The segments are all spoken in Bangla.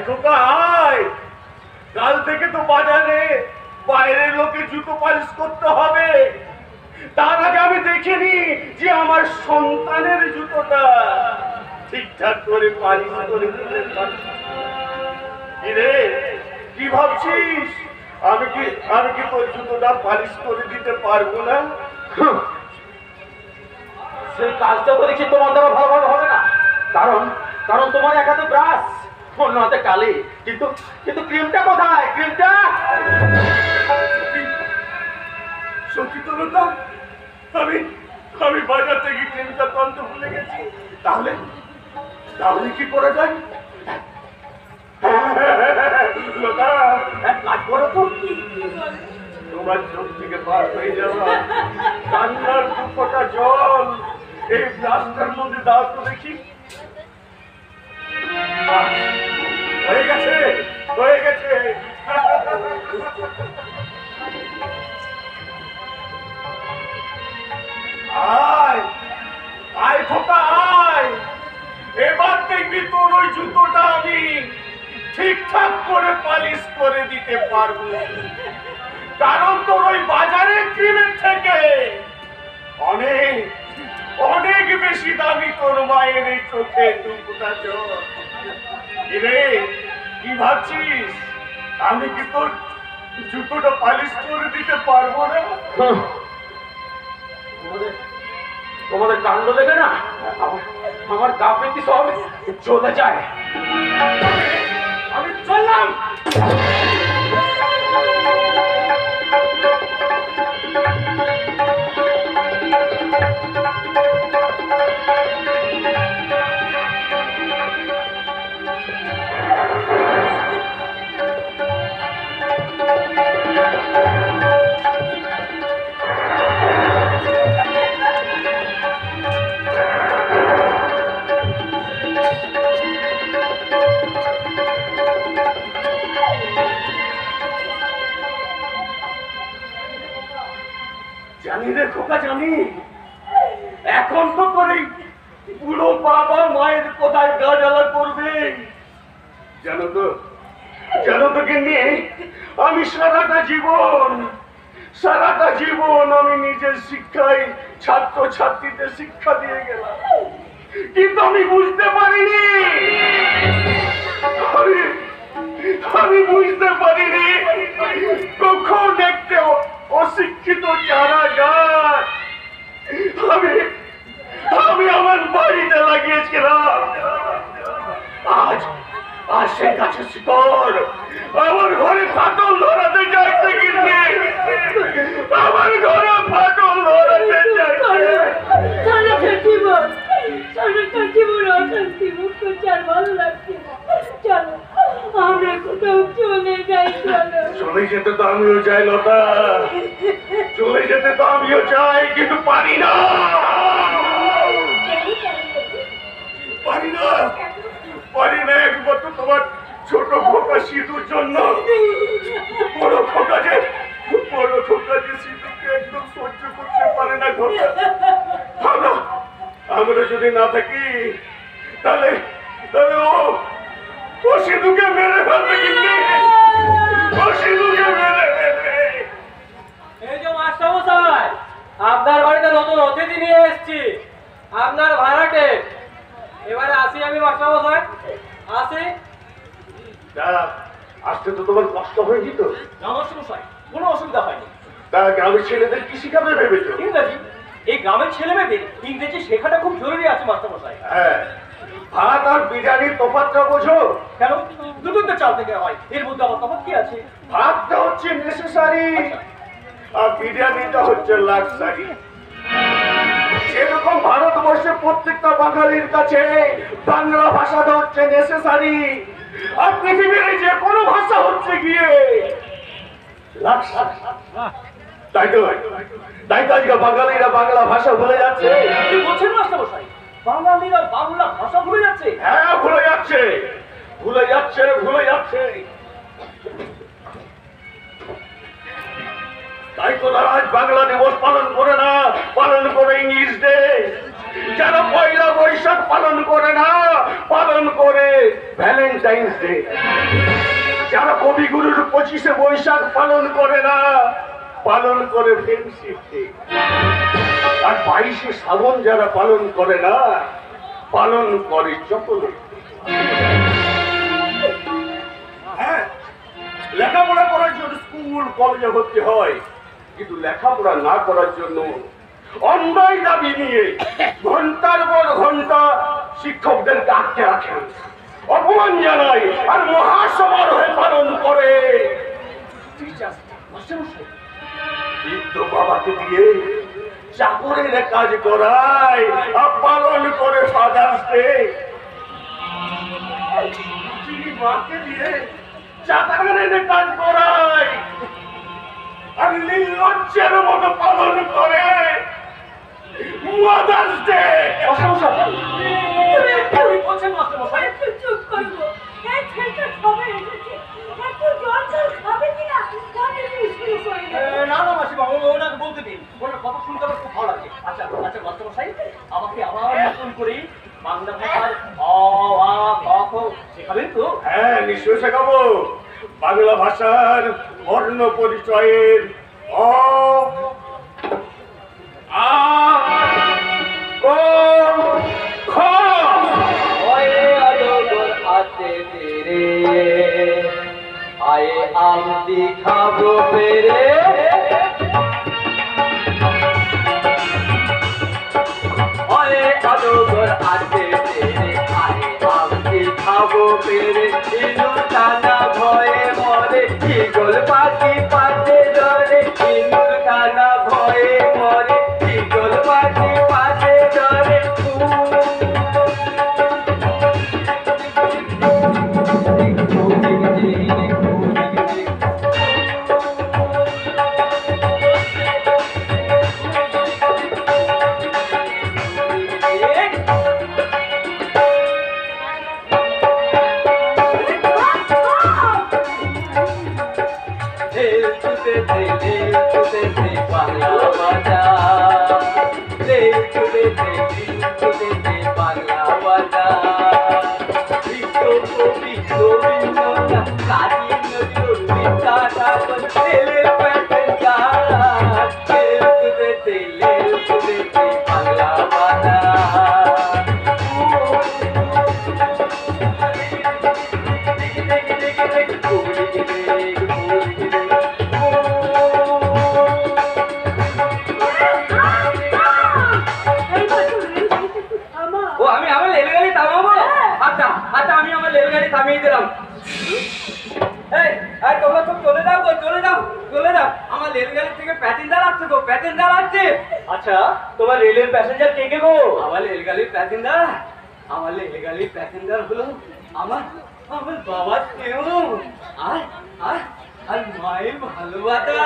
খোকা আয়, কাল থেকে তো বাজারে বাইরের লোকে জুতো পালিশ করতে হবে। তার আগে আমি দেখিনি যে আমার সন্তানের জুতোটা ঠিকঠাক করে পালিশ করে দিতে পারছি। কিরে, কি ভাবছিস? আমি কি তোর জুতোটা পালিশ করে দিতে পারবো না? সেই কাজটা করেছি তোমার দ্বারা ভালোভাবে হবে না। কারণ তোমার এক হাতে ব্রাশ, অন্য হাতে কালি। কিন্তু ক্রিমটা কোথায়? ক্রিমটা সত্যি তো লতা, আমি বাজার থেকে ক্রিমটা তো আনতে ভুলে গেছি। তাহলে কি করা যায়? লতা, এক কাজ করো তো, তোমার চোখ থেকে পার হয়ে যাওয়া কান্নার দুঃখটা জল এই গ্লাসটার মধ্যে দাও তো দেখি। হয়ে গেছে। আয় খোকা আয়, এবার দেখবি তোর ওই জুতোটা আমি ঠিকঠাক করে পালিশ করে দিতে পারবো। কারণ তোর ওই বাজারের ক্রিমের থেকে অনেক বেশি দামি তোর মায়ের এই চোখে দুপুটা জল। কি ভাবছিস আমি কি তোর জুতোটা পালিশ করে দিতে পারবো না? তোমাদের কাণ্ড দেখে না আমার গা পেটি সব চলে যায়। আমি চললাম। জানি রে খোকা, জানি। এখন তো করে বুড়ো বাবা মায়ের কোথায় গা জ্বালা করবে। জানো তো কিন্তু আমি সারাটা জীবন আমি নিজের শিক্ষায় ছাত্র ছাত্রীদের শিক্ষা দিয়ে গেলাম, কিন্তু আমি বুঝতে পারিনি কখন একটা অশিক্ষিত চারা গাছ আমি আমার বাড়িতে লাগিয়েছিলাম। আজ সে গাছের শিকড় আমার ঘরে ফাটল ধরাতে যাচ্ছে। আমার ঘরে ফাটল ধরাতে যাচ্ছে। চলে যেতে তো আমিও চাই লতা, চলে যেতে তো আমিও চাই, কিন্তু পারি না। একমাত্র তোমার ছোট খোকা সিঁদুর জন্য। বড় খোকা যে সিঁদুরকে একদম সহ্য করতে পারে না। খোকা আমরা যদি না থাকি তাহলে ও সিঁদুরকে মেরে ফেলবে। এই যে মাস্টারমশাই, আপনার বাড়িতে নতুন অতিথি নিয়ে এসেছি, আপনার ভাড়াটে। এবারে আসি আমি মাস্টারমশাই, আসি। আসতে তো তোমার কষ্ট হয়ে যেত। মাস্টারমশাই, কোনো অসুবিধা হয়নি। তা গ্রামের ছেলেদের কি শিখাবে ভেবেছো? ইংরেজি। এই গ্রামের ছেলেমেয়েদের ইংরেজি শেখাটা খুব জরুরি আছে মাস্টারমশাই। হ্যাঁ, ভাত আর বিরিয়ানির তফাৎটা বোঝো? কেন? দুটো চাল থেকে হয়, এর মধ্যে আবার তফাৎ কি আছে? ভাতটা হচ্ছে নেসেসারি আর বিরিয়ানিটা হচ্ছে লাক্সারি। যেরকম ভারতবর্ষের প্রত্যেকটা বাঙালির কাছে বাংলা ভাষাটা হচ্ছে নেসেসারি, আর পৃথিবীর যে কোনো ভাষা হচ্ছে গিয়ে লাক্সারি। তাই তো আজকে বাঙালিরা বাংলা ভাষা ভুলে যাচ্ছে। কি বলছেন মাস্টারমশাই? বাঙালিরা বাংলা ভাষা ভুলে যাচ্ছে? হ্যাঁ, ভুলে যাচ্ছে। তাই তো তারা আজ বাংলা দিবস পালন করে না, পালন করে ইংলিশ ডে। যারা পয়লা বৈশাখ পালন করে না, পালন করে ভ্যালেন্টাইন্স ডে। যারা কবিগুরুর 25শে বৈশাখ পালন করে না, পালন করে ফ্রেন্ডশিপ ডে। আর 22শে শ্রাবণ যারা পালন করে না, পালন করে চকোলেট। হ্যাঁ, লেখাপড়া করার জন্য স্কুল কলেজে ভর্তি হয়, কিন্তু লেখাপড়া না করার জন্য অন্যায় দাবি নিয়ে ঘন্টার পর ঘন্টা শিক্ষকদেরকে আটকে রাখেন, অপমান জানায় আর মহাসমারোহে পালন করে। বৃদ্ধ বাবাকে দিয়ে চাকরের কাজ করায় আর পালন করে ফাদার্স ডে। মাকে দিয়ে চাকরের কাজ করায় আর নির্লজ্জের মতো পালন করে মাদার্স ডে। চুপ করবো, এই ছেলেটা সবে এসেছে, একটু জল জল খাবে কিনা জানি শুরু করে দেবে। না না মাসিমা, ওনাকে বলতে দিন, ওনার কথা শুনতে আমার খুব ভালো লাগে। আচ্ছা আচ্ছা মাস্টারমশাই, আমাকে আবার নতুন করে বাংলা ভাষার অ আ ক খ শেখাবেন তো? হ্যাঁ, নিশ্চয় শেখাবো। বাংলা ভাষার বর্ণ পরিচয়ের অ আ ক খ। ওয়ে আলোর হাতে তেরে আয়ে আম দিখাবো পেরে। ওয়ে আলোর হাতে তেরে আয়ে আম দিখাবো পেরে। ইনুর টানা ভয়ে মরে, ইগল পাখি পাতে ধরে। ইনুর টানা ভয়ে মরে, ইগল পাখি পাতে ধরে। আচ্ছা, তোমার রেলের প্যাসেঞ্জার কে কে গো? আমার রেলগাড়ির প্যাসেঞ্জার, আমার রেলগাড়ির প্যাসেঞ্জার হলো আমার আমার বাবা কেউ আর আর আর মায়ের ভালোবাসা।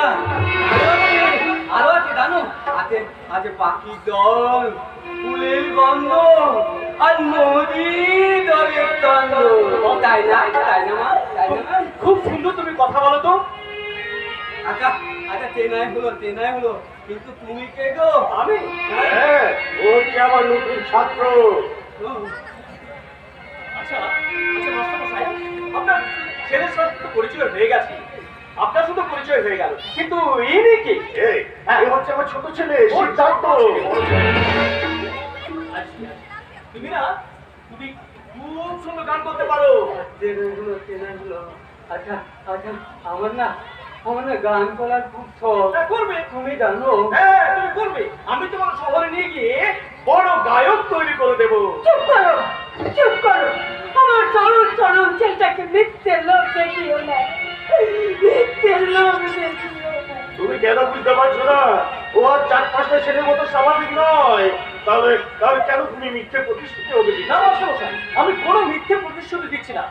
আরো আছে জানো, আছে আছে পাখির দল, ফুলের গন্ধ আর নদীর দলের তন্দ। তাই না, তাই না মা, তাই না? খুব সুন্দর তুমি কথা বলো তো। আচ্ছা আচ্ছা, চেনাই হলো, কিন্তু তুমি কে গো? আমি? হ্যাঁ, ও হচ্ছে আমার নতুন ছাত্র। আচ্ছা আচ্ছা মাস্টারমশাই, আপনার ছেলের সাথে তো পরিচয় হয়ে গেছে, আপনার শুধু পরিচয় হয়ে গেল, কিন্তু ইনি কি? এই, এ হচ্ছে আমার ছোট ছেলে সিদ্ধার্থ। তুমি না, তুমি খুব সুন্দর গান করতে পারো। চেনাই হলো। আচ্ছা আচ্ছা, আমার না গান করার খুব শখ। করবে, তুমি জানো? হ্যাঁ, তুমি করবে। আমি তোমার শহরে নিয়ে গিয়ে বড় গায়ক তৈরি করে দেবো। চুপ করো, চুপ করো, আমার চরণ চরণ ছেলেটাকে মিথ্যের লোক দেখিও না, মিথ্যের লোক দেখিও না। তুমি কেন বুঝতে পারছো না? ও আর 4-5টা ছেলের মতো স্বাভাবিক নয়। তাহলে তাহলে কেন তুমি মিথ্যে প্রতিশ্রুতি ওকে দিচ্ছ? না মাস্টারমশাই, আমি কোনো মিথ্যে প্রতিশ্রুতি দিচ্ছি না।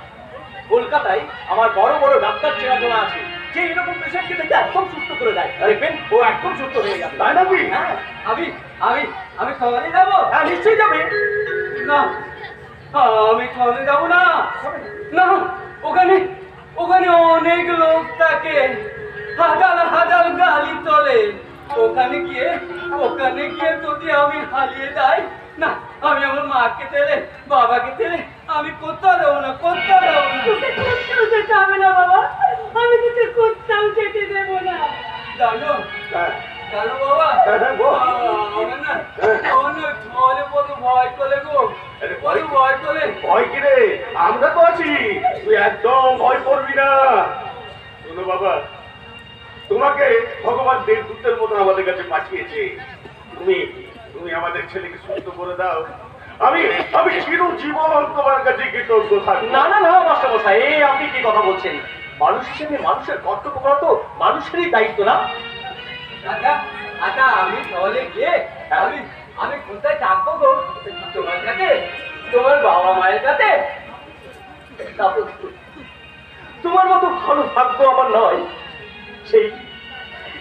কলকাতায় আমার বড় বড় ডাক্তার চেনাজোনা আছে, যে এরকম পেশেন্টকে দেখে একদম সুস্থ করে দেয়। দেখবেন ও একদম সুস্থ হয়ে যাবে। তাই নাকি? হ্যাঁ, আমি আমি আমি সকালে যাবো। হ্যাঁ, নিশ্চয়ই যাবে। না, আমি সকালে যাবো না। না, ওখানে ওখানে অনেক লোক থাকে, হাজার হাজার গাড়ি চলে। ওখানে গিয়ে যদি আমি হারিয়ে যাই, না, আমি আমার মাকে ছেড়ে বাবাকে ছেড়ে আমি কোথাও যাবো না, কোথাও যাবো না। তোকে কোথাও যেতে হবে না বাবা, আমি তোকে কোথাও যেতে দেবো না। জানো হ্যাঁ, জানো বাবা, হ্যাঁ, হ্যাঁ, বল। আমার না ছলে কত ভয় করে গো, আরে কত ভয় করে। ভয় কি রে, আমরা তো আছি, তুই একদম ভয় করবি না। শোনো বাবা, তোমাকে ভগবান দেবদূতের মতো আমাদের কাছে পাঠিয়েছে। তুমি তুমি আমাদের ছেলেকে সুস্থ করে দাও, আমি আমি চিরজীবন তোমার কাছে কৃতজ্ঞ থাকবো। না না না মাস্টারমশাই, এই আপনি কি কথা বলছেন? মানুষ হিসেবে মানুষের কর্তব্য করা তো মানুষেরই দায়িত্ব না? আচ্ছা আচ্ছা, আমি তাহলে গিয়ে আমি আমি কোথায় থাকবো গো? তোমার কাছে, তোমার বাবা মায়ের কাছে? তারপর তোমার মতো ভালো ভাগ্য আমার নয়। সেই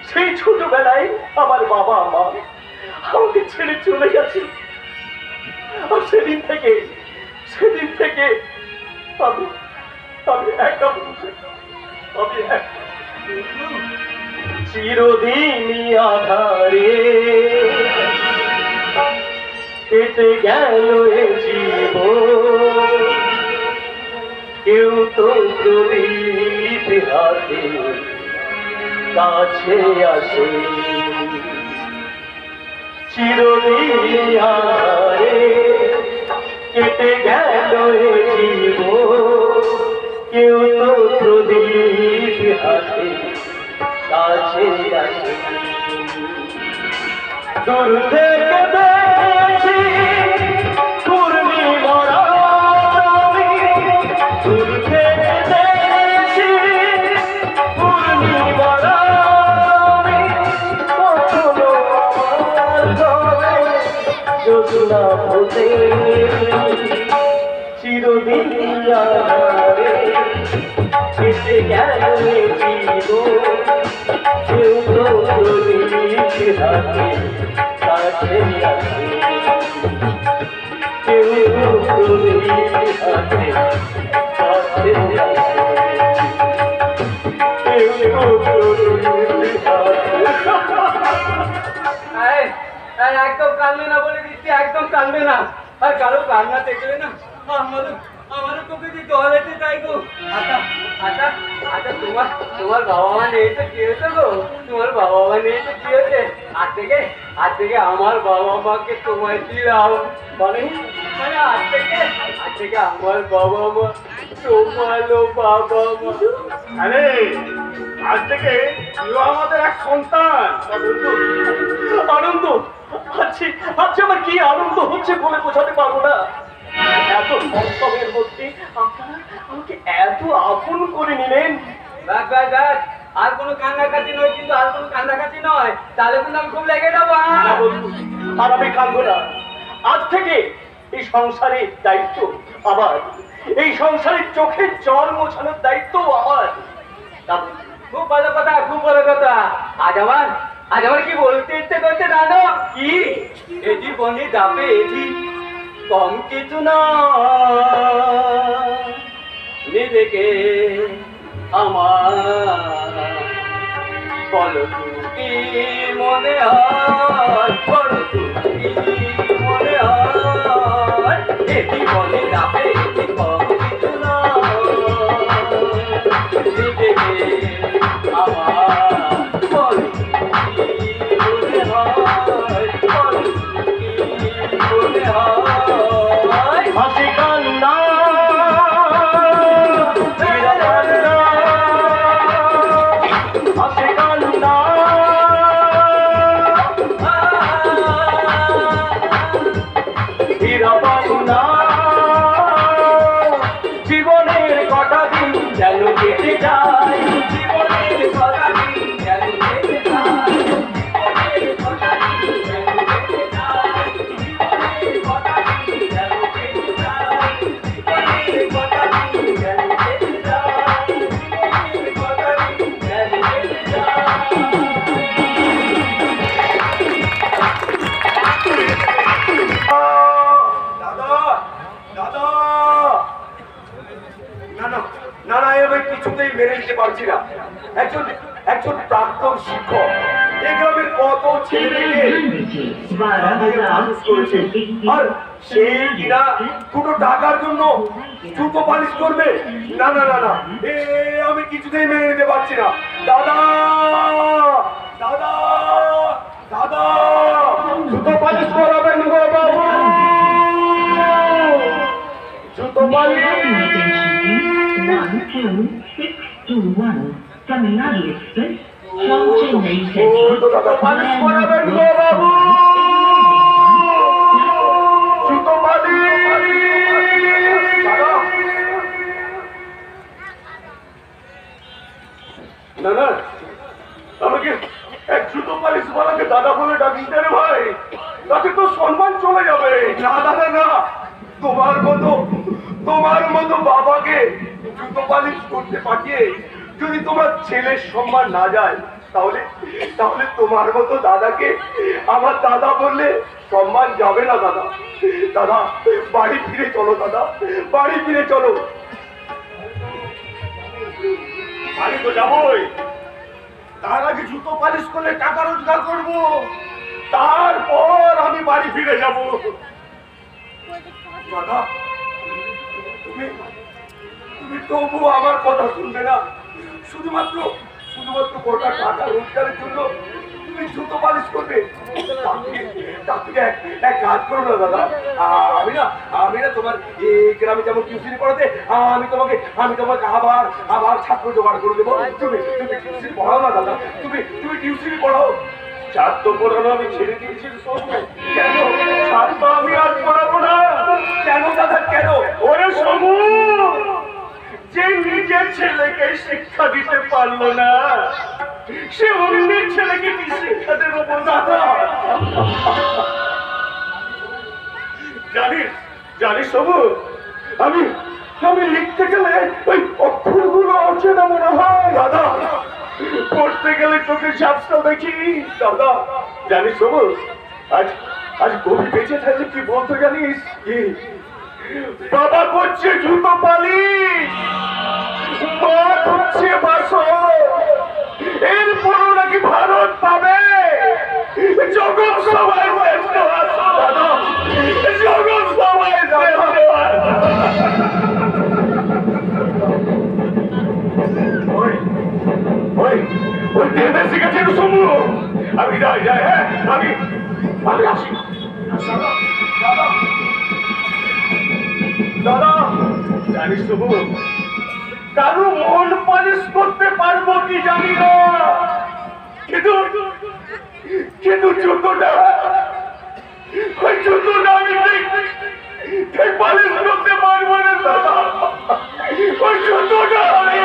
সেই ছোটবেলায় আমার বাবা মা আমাকে ছেড়ে চলে গেছে, আর সেদিন থেকে আমি আমি একা বসে, আমি একা। চিরদিনই আধারে কেটে গেল এ জীবন, কেউ তো প্রদীপ হাতে কাছে আসে। চিরদিনই আধারে কেটে গেল এ জীবন, কেউ তো প্রদীপ হাতে কাছে আসে। দূর থেকে দেখেছি পূর্ণিমার আলো, দূর থেকে দেখেছি পূর্ণিমার আলো, কখনো আমার ঘরে জ্যোৎস্না ফোটে। চিরদিন আধারে কেটে গেল এ জীবন, কেউ তো প্রদীপ হাতে কাছে আসে। কেউ তো প্রদীপ হাতে কাছে আসে। কেউ তো প্রদীপ হাতে। একদম কাঁদবে না বলে দিচ্ছি, একদম কাঁদবে না। আর কারো কান্না দেখলে না আমারও তোকে যে জল এসে চাই গো। আচ্ছা আচ্ছা আচ্ছা, তোমার বাবা মা নেই তো কি হয়েছে গো? তোমার বাবা মা নেই তো কি হয়েছে? আজ থেকে আমার বাবা মাকে তোমায় দিলাম। মানে মানে আজ থেকে আমার বাবা মা তোমারও বাবা মা। আরে আজ থেকে তুইও আমাদের এক সন্তান। আনন্দ, আচ্ছা আচ্ছা, আমার কি আনন্দ হচ্ছে বলে বোঝাতে পারবো না। এত সংসবের মধ্যে আপনারা আমাকে এত আপন করে নিলেন। ব্যাস ব্যাস ব্যাস, আর কোনো কান্নাকাটি নয়, কিন্তু আর কোনো কান্নাকাটি নয়, তাহলে কিন্তু আমি খুব লেগে যাবো। না বন্ধু, আর আমি কাঁদবো না। আজ থেকে এই সংসারের দায়িত্ব আমার, এই সংসারের চোখের জল মোছানোর দায়িত্ব আমার। খুব ভালো কথা, খুব ভালো কথা। আজ আমার কি বলতে ইচ্ছে করছে জানো? কি এ জীবনে যাবে এটি কম কিছু না, নিজেকে আমার বলো তুমি মনে হয়, বলো তুমি মনে হয়, এ জীবনে যাবে এটি কম কিছু না, নিজেকে আমার বলো তুমি মনে হয়, বলো তুমি মনে হয়। হাসি কান্না হাসি কান্না হীরা বাংলা, জীবনের কটা দিন যেন কেটে যায়, জীবনের কটা দিন যেন কেটে যায়, জীবনের কটা দিন যেন কেটে যায়, জীবনের কটা দিন যেন কেটে যায়, জীবনের কটা দিন যেন কেটে যায়, জীবনের কটা দিন যেন কেটে যায়। দাদা দাদা, না না না না, আমি কিছুতেই মেনে নিতে পারছি না। একজন প্রাক্তন শিক্ষক এই গ্রামের কত ছেলেকে মানুষ করেছে আর সেই কিনা দুটো টাকার জন্য জুতো পালিশ করবে? না না না না, আমি কিছুতেই মেনে নিতে পারছি না। দাদা দাদা দাদা, জুতো পালিশ করাবেন গো বাবু, জুতো পালিশ। জুতো পালিশ করাবেন গো বাবু, জুতো পালিশ। না না, আমাকে এক জুতো পালিশ বালাকে দাদা বলে ডাকিস না রে ভাই, তাতে তো সম্মান চলে যাবে। না দাদা না, তোমার মতো বাবাকে জুতো পালিশ করতে পাঠিয়ে যদি তোমার ছেলের সম্মান না যায়, তাহলে তোমার মতো দাদাকে আমার দাদা বললে সম্মান যাবে না দাদা। দাদা বাড়ি ফিরে চলো, দাদা বাড়ি ফিরে চলো। বাড়ি তো যাবোই, তার আগে জুতো পালিশ করলে টাকা রোজগার করব, তারপর আমি বাড়ি ফিরে যাব। দাদা তুমি তবু আমার কথা শুনবে না? শুধুমাত্র কটা টাকা রোজগারের জন্য তুমি জুতো পালিশ করবে? তার থেকে এক কাজ করো না দাদা, আমি না তোমার এই গ্রামে যেমন টিউশনি পড়াতে আমি তোমাকে আবার ছাত্র জোগাড় করে দেবো। তুমি টিউশনি পড়াও না দাদা, তুমি টিউশনি পড়াও। ছাত্র পড়ানো আমি ছেড়ে দিয়েছি। কেন ছাত্র আমি আজ পড়াবো না? কেন দাদা কেন? ওরে সমু, যে নিজের ছেলেকে শিক্ষা দিতে পারলো না, সে অন্যের ছেলেকে কি শিক্ষা দেবো দাদা? জানিস সমু, আমি লিখতে গেলে ওই অক্ষরগুলো অচেনা মনে হয় দাদা, পড়তে গেলে চোখে ঝাপসা দেখি দাদা। জানিস সমু, আজ কবি বেঁচে থাকলে কি বলতো জানিস? কি বাবা করছে জুতো পালিশ, মা করছে বাসন, এরপরও নাকি ভারত পাবে জগৎ সবাই শ্রেষ্ঠ দাদা, জগৎ সবাই শ্রেষ্ঠ। ওই দেবে শিখেছে সমু, আমি যাই, হ্যাঁ আমি আসি। দাদা জানিস তবু কারো মন পালিশ করতে পারবো কি জানি না, কিন্তু জুতোটা আমি ঠিক পালিশ করতে পারবো না দাদা। ওই জুতোটা আমি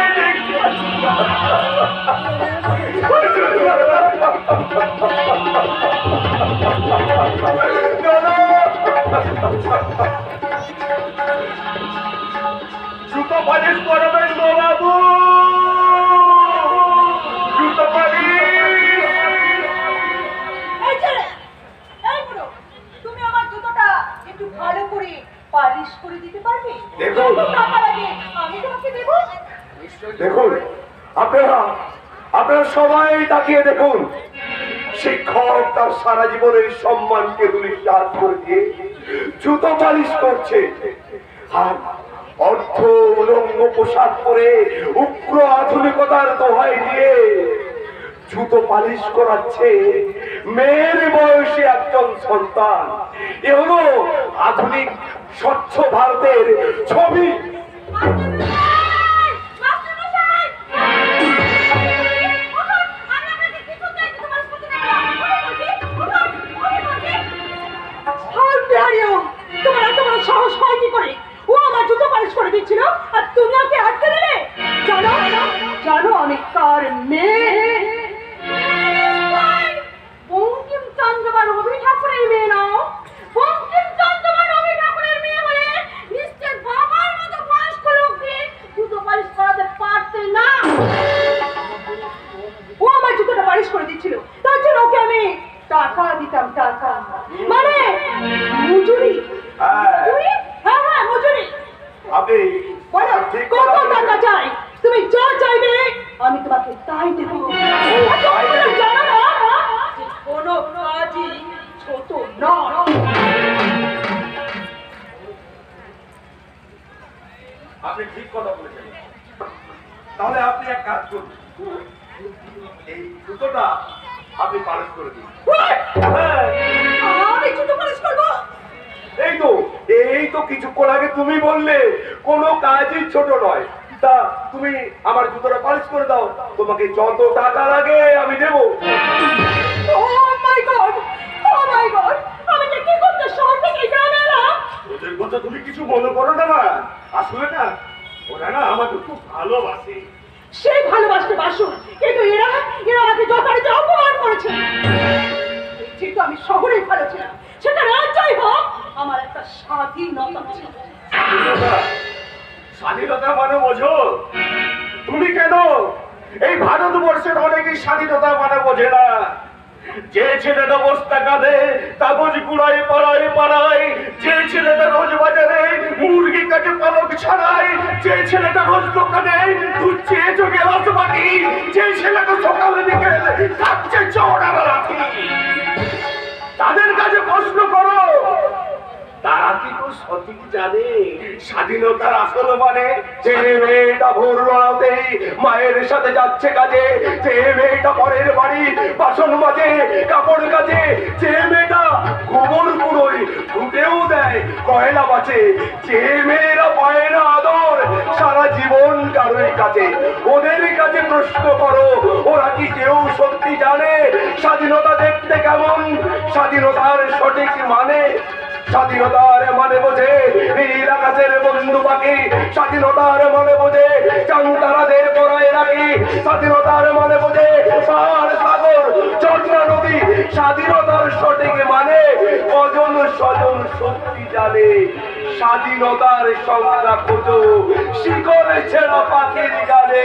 জুতো পালিশ করবেন গো বাবু, জুতো পালিশ। তুমি আমার জুতোটা একটু ভালো করে পালিশ করে দিতে পারবে? দেখুন টাকা লাগে, আমি তোমাকে দেবো। দেখুন আপনারা সবাই তাকিয়ে দেখুন, শিক্ষক তার সারা জীবনের সম্মানকে ধূলিসাৎ করে দিয়ে জুতো পালিশ করছে, আর অর্থ উলঙ্গ পোশাক পরে উগ্র আধুনিকতার দোহাই দিয়ে জুতো পালিশ করাচ্ছে মেয়ের বয়সী একজন সন্তান। এ হলো আধুনিক স্বচ্ছ ভারতের ছবি। তোমার এত বড় সাহস হয় কি করে? ও আমার জুতো পালিশ করে দিচ্ছিল আর তুমি ওকে আটকে দিলে। জানো আমি কার মেয়ে? বঙ্কিমচন্দ্র বা রবি ঠাকুরের মেয়ে নাও। বঙ্কিমচন্দ্র বা রবি ঠাকুরের মেয়ে হলে নিশ্চয় বাবার মতো বয়স্ক লোককে জুতো পালিশ করাতে পারতে না। ও আমার জুতোটা পালিশ করে দিচ্ছিল, তার জন্য ওকে আমি টাকা দিতাম, টাকা মানে মজুরি। হ্যাঁ মজুরি। আপনি বলো কত টাকা চাই? তুমি যা চাইবে আমি তোমাকে তাই দেবো। জানো না কোনো কাজই ছোট নয়। আপনি ঠিক কথা বলেছেন। তাহলে আপনি এক কাজ করুন, এই জুতোটা আপনি পালিশ করে দিন। হ্যাঁ, আমি জুতো পালিশ করবো? এই তো কিছুক্ষণ আগে তুমি বললে কোনো কাজই ছোট নয়। তা তুমি আমার জুতোটা পালিশ করে দাও, তোমাকে যত টাকা লাগে আমি দেবো। Oh my God! Oh my God! আমি যে কি করতে শহর থেকে গ্রামে এলাম? ওদের কথা তুমি কিছু মনে করো না মা। আসলে না, ওরা না আমাকে খুব ভালোবাসে। সেই ভালোবাসতে বাসুন, কিন্তু এরা আমাকে যথারীতি অপমান করেছে। যেহেতু আমি শহরেই ভালো ছিলাম, সেটা রাজ্যই হোক, আমার একটা স্বাধীনতা ছিল। স্বাধীনতা? স্বাধীনতা মানে বোঝো? তুমি কেন? এই ভারতবর্ষের অনেকেই স্বাধীনতা মানে বোঝে না। যে ছেলেটা বস্তা কাঁধে কাগজ কুড়ায় পাড়ায় পাড়ায়, যে ছেলেটা রোজ বাজারে মুরগি কাটে পালক ছাড়ায়, যে ছেলেটা রোজ দোকানে দুধ চেয়ে চোখে রসবাটি, যে ছেলেটা সকালে বিকেল কাটছে চড়া রাখি, তাদের কাছে প্রশ্ন করো, তারা কি তো সঠিক জানে স্বাধীনতার আসল মানে? যে মেয়েটা ভোর রাতেই মায়ের সাথে যাচ্ছে কাজে, যে মেয়েটা পরের বাড়ি বাসন মাজে কাপড় কাজে, যে মেয়েটা গোবর পুরোই ফুটেও দেয় কয়লা বাঁচে, যে মেয়েরা পায় না আদর সারা জীবন কারোর কাছে, ওদের কাছে প্রশ্ন করো, ওরা কি কেউ সত্যি জানে স্বাধীনতা দেখতে কেমন, স্বাধীনতার সঠিক মানে? স্বাধীনতার মানে বোঝে নীল আকাশের বন্ধু পাখি, স্বাধীনতার মানে বোঝে চাংতারাদের পরায় রাখি, স্বাধীনতার মানে বোঝে পাহাড় সাগর চন্দ্রা নদী, স্বাধীনতার সঠিক মানে কজন স্বজন সত্যি জানে? স্বাধীনতার সংজ্ঞা খোঁজো শিকড় ছেঁড়া পাখির গানে,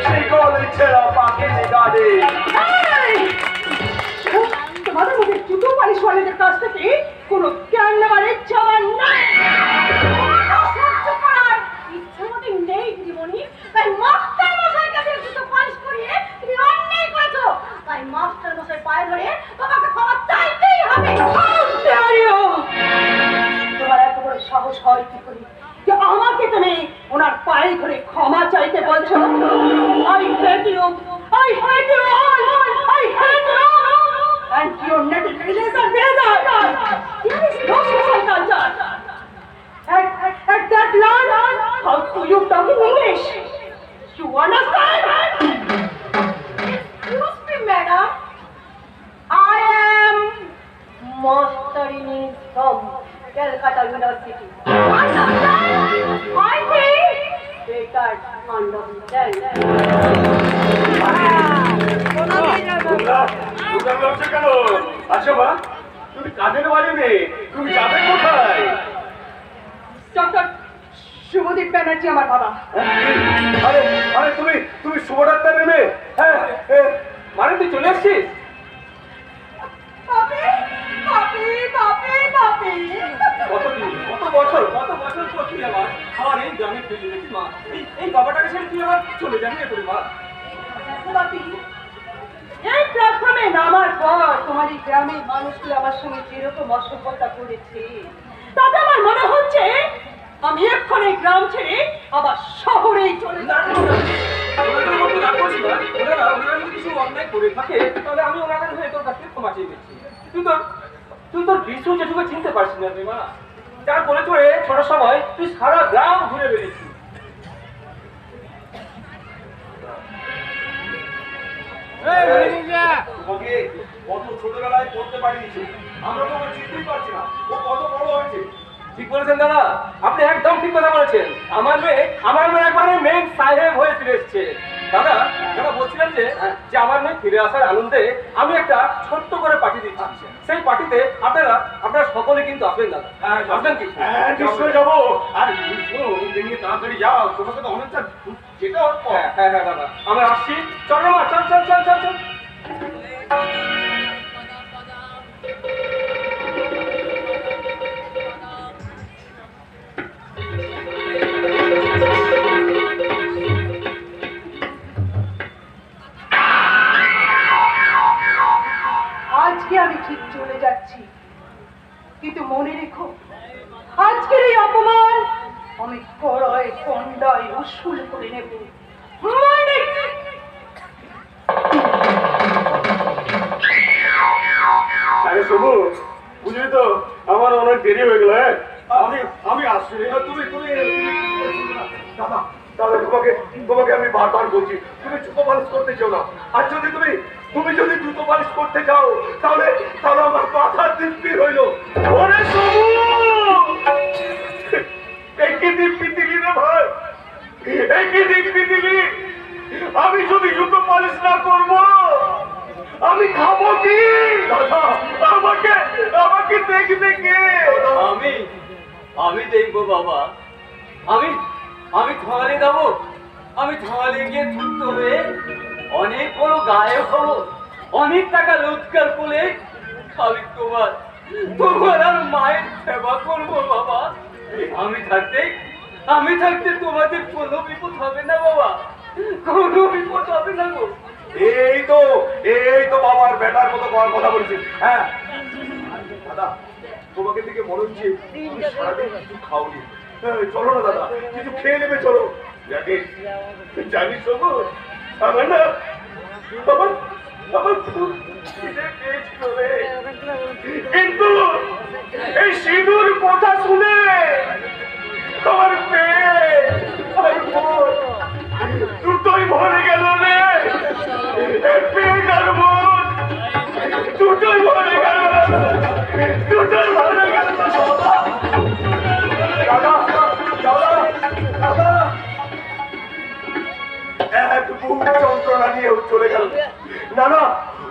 শিকড় ছেঁড়া পাখির গানে। তোমাদের মধ্যে জুতো পালিশ ওয়ালাদের কাছ থেকে কোনো জ্ঞান নেওয়ার ইচ্ছা আমার নাই। সহ্য করার ইচ্ছা আমাদের নেই দিদিমণি। তাই মাস্টার মশাই কাছে জুতো পালিশ করিয়ে তুমি অন্যায় করেছো। তাই মাস্টার মশাই পায়ে ধরে তোমাকে ক্ষমা চাইতেই হবে। তোমার এত বড় সাহস হয় কি করে যে আমাকে তুমি ওনার পায়ে ধরে ক্ষমা চাইতে বলছো? I hate you. I hate you all. I hate you all. And your native village are desert. There is no social culture. At that land, how do you talk in English? You understand? Excuse me, madam. I am Masterini from Calcutta University. Understand? I think they can understand. কেন? আচ্ছা মা, তুমি কাজের বাড়ি নেই, তুমি যাবে কোথায়? ডক্টর শুভদীপ ব্যানার্জি আমার বাবা। আরে আরে তুমি শুভ ডাক্তারের মেয়ে? হ্যাঁ, মানে তুই চলে আসছিস? বাপি বাপি বাপি বাপি কত বছর পর তুই আমার এই গ্রামে ফিরে গেছিস মা। এই বাবাটাকে ছেড়ে তুই আবার চলে যাবি না তোর মা? বাপি, এই প্ল্যাটফর্মে নামার পর তোমার এই গ্রামের মানুষগুলো আমার সঙ্গে যেরকম অসভ্যতা করেছে, তাতে আমার মনে হচ্ছে আমি এক্ষণে গ্রাম ছেড়ে আবার শহরেই চলে যাব। ওরা যদি কিছু অন্যায় করে থাকে তাহলে আমি ওনাদের হয়ে তোর কাছ থেকে ক্ষমা চেয়ে দিচ্ছি। তুই তোর বিষ্ণু যেটুকু চিনতে পারছিস না তুই মা। যার বলে চড়ে ছোট সময় তুই সারা গ্রাম ঘুরে বেরিয়েছিস। তোমাকে কত ছোটবেলায় পড়তে পারিনি, আমরা তো চিনতেই পারছি না ও কত বড় হয়েছে। ঠিক বলেছেন দাদা, আপনি একদম ঠিক কথা বলেছেন। আমার মেয়ে একবারে মেন সাহেব হয়ে ফিরে এসছে। দাদা বলছিলাম যে আমার মেয়ে ফিরে আসার আনন্দে আমি একটা ছোট্ট করে পার্টি দিচ্ছি। সেই পার্টিতে আপনারা সকলে কিন্তু আসবেন দাদা। আসবেন কি? নিশ্চয় যাবো। আর নিয়ে তাড়াতাড়ি যাও, তোমাকে তো অনেকটা যেতে হবে। হ্যাঁ দাদা, আমরা আসছি। চল মা, চল চল চল চল চল। আজকে আমি ঠিক চলে যাচ্ছি, কিন্তু মনে রেখো, আজকের এই অপমান আমি কড়ায় কন্ডায় উসুল করে নেব। মনে আরে শুভু, বুঝলি তো আমার অনেক দেরি হয়ে গেল। হ্যাঁ, আমি আসছি। তুমি দাদা দাদা, তোমাকে আমি বারবার বলছি, তুমি জুতো পালিশ করতে চাও না। আর যদি তুমি যদি জুতো পালিশ করতে চাও, তাহলে আমার মাথা দিব্যি হইল। ওরে শুভু, এই কি দিব্যি দিলি রে ভাই, এই কি দিব্যি দিলি? আমি যদি জুতো পালিশ না করবো আমি খাবো কি? দাদা, আমাকে দেখবে কে? আমি দেখবো বাবা। আমি ধোঁয়ালে যাবো। আমি ধোঁয়ালে গিয়ে ধুত হয়ে অনেক বড় গায়ক হবো, অনেক টাকা রোজগার করে আমি তোমার আর মায়ের সেবা করবো বাবা। আমি থাকতে তোমাদের কোনো বিপদ হবে না বাবা, কোনো বিপদ হবে না গো। এই তো বাবার বেটার মতো কথা বলছি। হ্যাঁ দাদা, তোমাকে দেখে মনে হচ্ছে তুমি সারাদিন কিছু খাওনি। চলো না দাদা, কিছু খেয়ে নেবে, চলো। জানিস সবুজ, আমার খুব খিদে পেয়েছিল রে। কিন্তু এই সিঁদুর কথা শুনে আমার পেট আর মন দুটোই ভরে গেল রে। পেট আর মন দুটোই ভরে গেল, দুটোই ভরে গেল। দাদা দাদা দাদা, এক বুক যন্ত্রণা নিয়ে চলে গেল। না,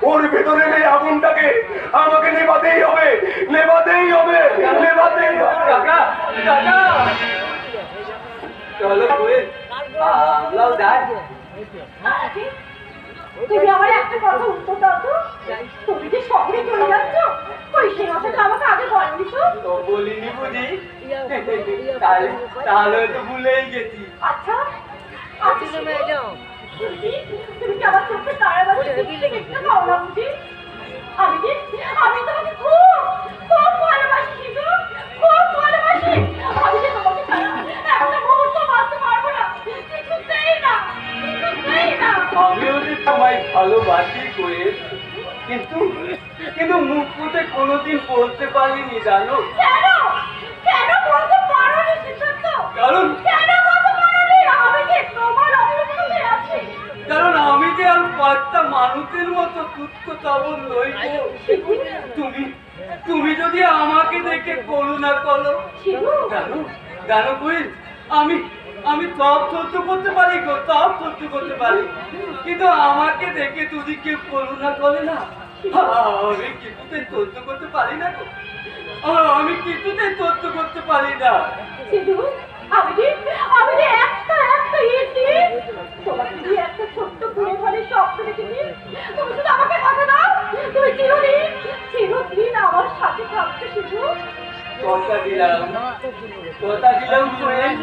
ওর ভেতরে এই আগুনটাকে আমাকে নেভাতেই হবে। কাকা চলো কোয়েল, আমরাও যাই। তুমি আমার একটা কথা উত্তর দাও তো, তুমি যে শহরে চলে যাচ্ছ, ওই সে কথাটা আমাকে আগে বলনি তো? তো বলিনি বুঝি, তাহলে তো ভুলেই গেছি। আচ্ছা তুমি কি আমার চোখে তারা দেখতে পাও না বুঝি? আমি তোমাকে খুব ভালোবাসি কিন্তু, খুব ভালোবাসি। আমি যে তোমাকে ছাড়া একটা মুহূর্ত বাঁচতে পারবো না, কিছুতেই না। আমিও যে তোমায় ভালোবাসি কোয়েল, কিন্তু মুখ ফুটে কোনোদিন বলতে পারিনি জানো। কেন বলতে পারোনি সিদ্ধার্থ? কারণ বলতে পারোনি? আমি যে তোমার অপেক্ষাতে আছি। কারণ আমি যে আর কয়েকটা মানুষের মতো তুচ্ছ তাবল নই গো। তুমি যদি আমাকে দেখে করুণা করো, জানো কোয়েল, আমি সব সহ্য করতে পারি গো, সব সহ্য করতে পারি। কিন্তু আমাকে দেখে যদি কেউ করুণা করে না, আমি কিছুতে সহ্য করতে পারি না গো। আমি কিছুতে সহ্য করতে পারি না। আমি যে একটা ইতি তোমাকে দিয়ে একটা ছোট্ট ঘুরে ঘরে স্বপ্ন দেখেছি। তুমি শুধু আমাকে কথা দাও, তুমি চিরদিন আমার সাথে থাকতে শুধু। কথা দিলাম কোয়েল,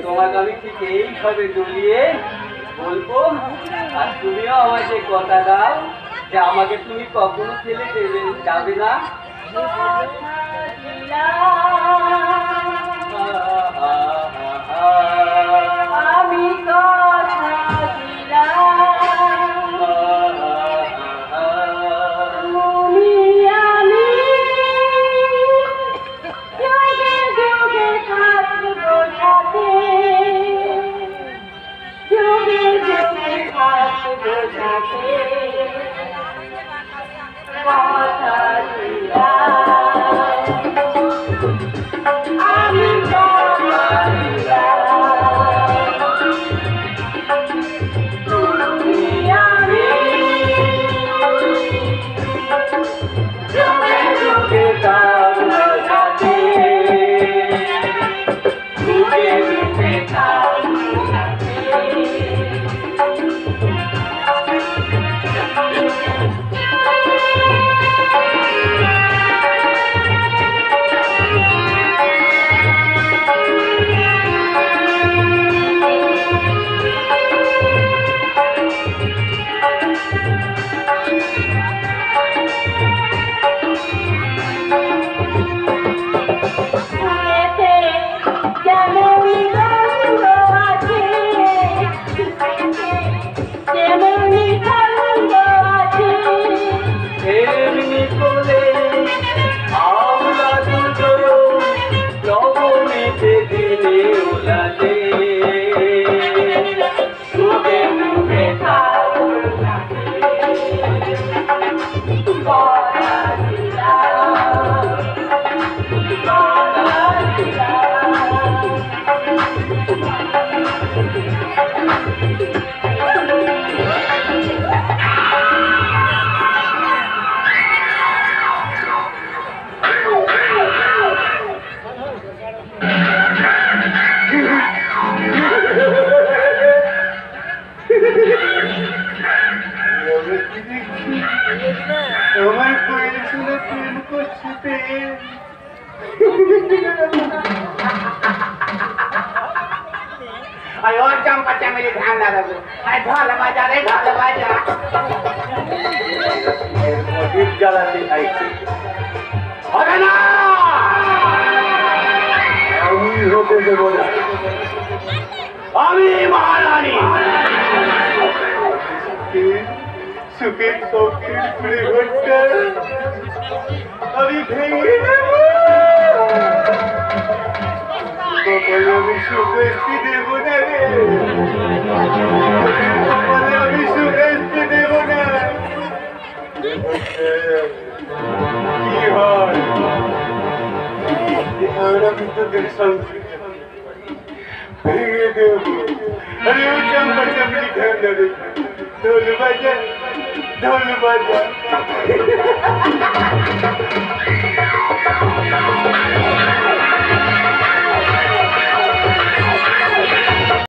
তোমাকে আমি ঠিক এইভাবে জড়িয়ে বলবো। আর তুমিও আমাকে কথা দাও যে আমাকে তুমি কখনো ফেলে যাবে না। আমি কথা দিলাম, আমি যোগে যোগে থাকবো সাথে, যোগে যোগে থাকবো সাথে, কথা দিলাম। আমি কথা দিলাম, তুমি আমি যোগে যোগে থাকবো সাথে, যোগে যোগে থাকবো সাথে। কোলে আমরা দুটো লবণীতে দিলে উলালে সুখে মুখে থাকো আমার কোয়েল শুনে প্রেম করছে প্রেম আর ওর চম্পা চামেলি ধ্যান লাগাবো আর ঢল বাজা রে ঢল বাজা অধিক জ্বালাতে চাইছি হবে না আমি হতে দেবো না আমি মহারানী সুখের শক্তির ঘটটা আমি ভেঙে দেব কপালে আমি সুখেশটি দেব না রে কপালে আমি সুখেশটি দেব না কি হয় আমরা তোদের সংস্কৃতি ভেঙে দেব আরে ও চম্পা চামড়ি ধ্যান দেবে ঢোল বাজা ঢোল বাজা